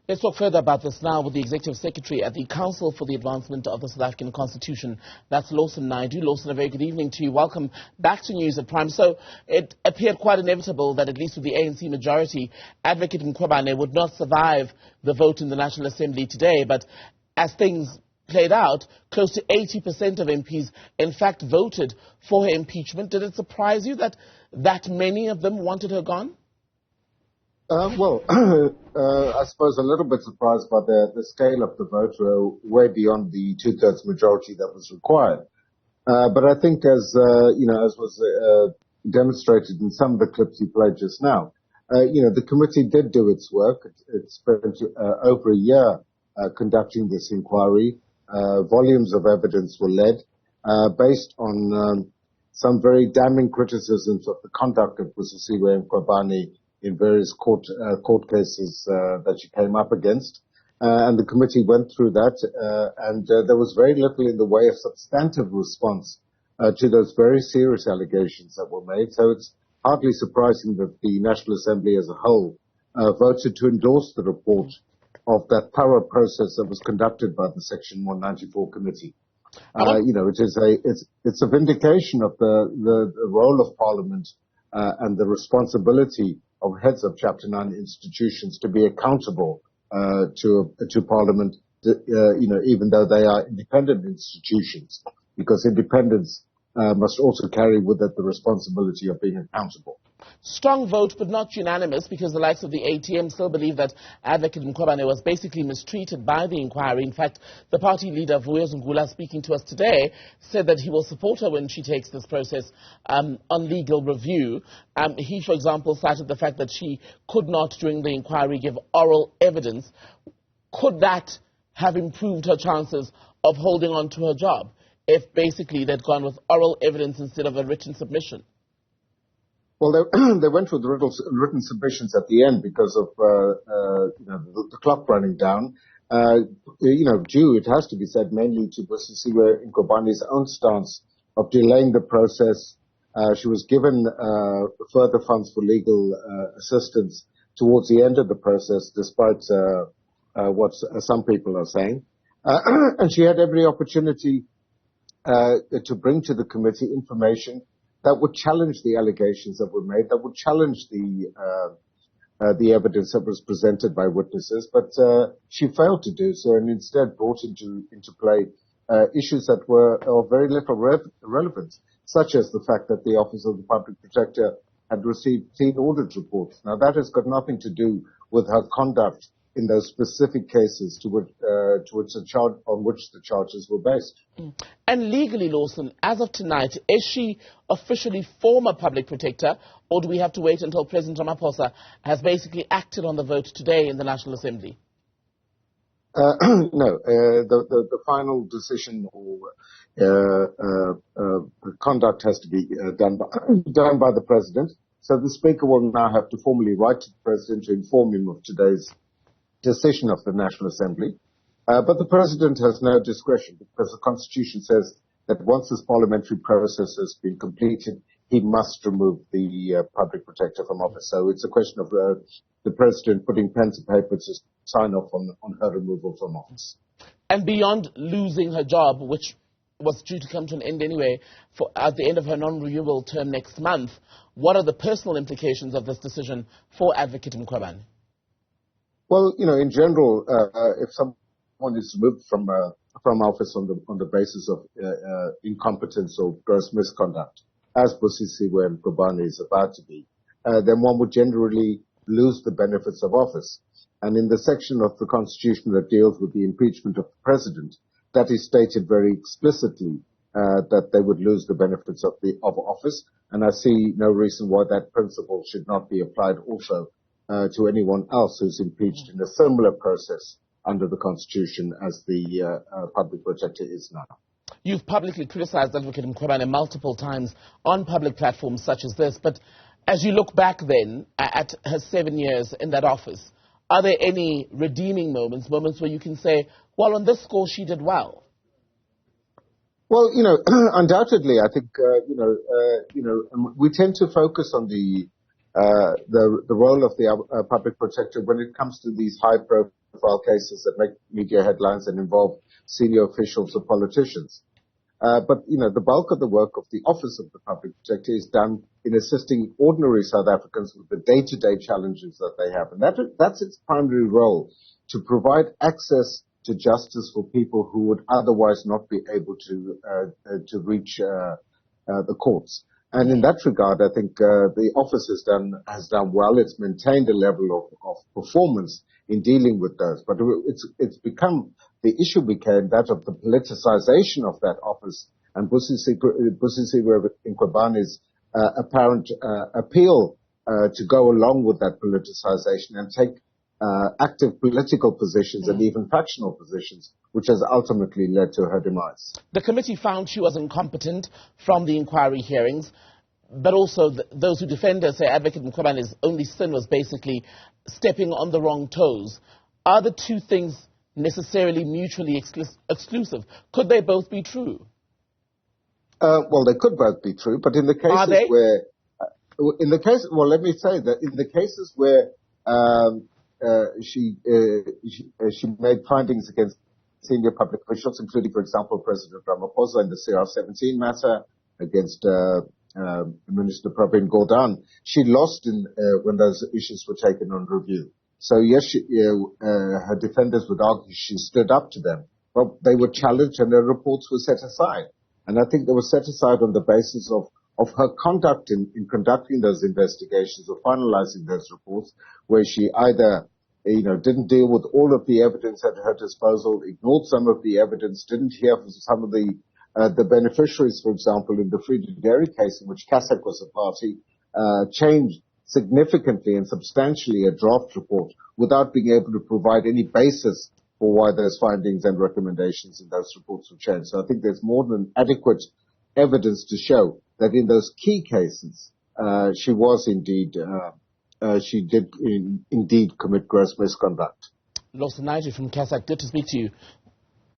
Let's talk further about this now with the Executive Secretary at the Council for the Advancement of the South African Constitution. That's Lawson Naidoo. Lawson, a very good evening to you. Welcome back to News at Prime. So it appeared quite inevitable that at least with the ANC majority, Advocate Mkhwebane would not survive the vote in the National Assembly today. But as things played out, close to 80% of MPs in fact voted for her impeachment. Did it surprise you that that many of them wanted her gone? I suppose a little bit surprised by the scale of the vote, way beyond the two-thirds majority that was required. But I think, as was demonstrated in some of the clips you played just now, the committee did do its work. It spent over a year conducting this inquiry. Volumes of evidence were led based on some very damning criticisms of the conduct of Busisiwe Mkhwebane in various court cases that she came up against. And the committee went through that, and there was very little in the way of substantive response to those very serious allegations that were made. So it's hardly surprising that the National Assembly as a whole voted to endorse the report of that thorough process that was conducted by the Section 194 committee. It's a vindication of the role of Parliament and the responsibility of heads of Chapter 9 institutions to be accountable to Parliament, even though they are independent institutions, because independence must also carry with it the responsibility of being accountable. Strong vote, but not unanimous, because the likes of the ATM still believe that Advocate Mkhwebane was basically mistreated by the inquiry. In fact, the party leader, Vuyezungula, speaking to us today, said that he will support her when she takes this process on legal review. He, for example, cited the fact that she could not, during the inquiry, give oral evidence. Could that have improved her chances of holding on to her job if basically they'd gone with oral evidence instead of a written submission? Well, they went with written submissions at the end because of the clock running down. Due, it has to be said, mainly to Busisiwe Mkhwebane's own stance of delaying the process. She was given further funds for legal assistance towards the end of the process, despite what some people are saying. And she had every opportunity to bring to the committee information that would challenge the allegations that were made, that would challenge the evidence that was presented by witnesses, but she failed to do so, and instead brought into play issues that were of very little relevance, such as the fact that the Office of the Public Protector had received clean audit reports. Now, that has got nothing to do with her conduct in those specific cases on which the charges were based. And legally, Lawson, as of tonight, is she officially former public protector, or do we have to wait until President Ramaphosa has basically acted on the vote today in the National Assembly? No, the final decision or conduct has to be done by the President. So the Speaker will now have to formally write to the President to inform him of today's decision of the National Assembly. But the President has no discretion, because the Constitution says that once this parliamentary process has been completed, he must remove the public protector from office. So it's a question of the President putting pen to paper to sign off on her removal from office. And beyond losing her job, which was due to come to an end anyway, at the end of her non-renewable term next month, what are the personal implications of this decision for Advocate Mkhwebane? Well, in general, if someone is removed from office on the basis of incompetence or gross misconduct, as Busisiwe Mkhwebane is about to be, then one would generally lose the benefits of office. And in the section of the Constitution that deals with the impeachment of the President, that is stated very explicitly that they would lose the benefits of office. And I see no reason why that principle should not be applied also to anyone else who's impeached in a similar process under the Constitution as the public protector is now. You've publicly criticized Advocate Mkhwebane multiple times on public platforms such as this, but as you look back then at her 7 years in that office, are there any redeeming moments where you can say, well, on this score, she did well? Well, undoubtedly, I think, we tend to focus on the role of the public protector when it comes to these high-profile high-profile cases that make media headlines and involve senior officials or politicians. But, the bulk of the work of the Office of the Public Protector is done in assisting ordinary South Africans with the day-to-day challenges that they have. And that's its primary role, to provide access to justice for people who would otherwise not be able to reach the courts. And in that regard, I think the office has done well. It's maintained a level of performance in dealing with those. But the issue became that of the politicization of that office and Busisiwe Mkhwebane's apparent appeal to go along with that politicization and take active political positions and even factional positions, which has ultimately led to her demise. The committee found she was incompetent from the inquiry hearings, but also those who defend her say Advocate Mkhwebane's only sin was basically stepping on the wrong toes. Are the two things necessarily mutually exclusive? Could they both be true? Well, they could both be true, but in the cases let me say that in the cases where she made findings against senior public officials, including, for example, President Ramaphosa in the CR17 matter, against Minister Pravin Gordhan. She lost when those issues were taken on review. So yes, her defenders would argue she stood up to them, but they were challenged and their reports were set aside. And I think they were set aside on the basis of her conduct in conducting those investigations or finalizing those reports, where she either didn't deal with all of the evidence at her disposal, ignored some of the evidence, didn't hear from some of the beneficiaries, for example, in the Freedom Dairy case, in which CASAC was a party, changed significantly and substantially a draft report without being able to provide any basis for why those findings and recommendations in those reports were changed. So I think there's more than adequate evidence to show that in those key cases, she did indeed commit gross misconduct. Lawson, Naidoo from CASAC, good to speak to you.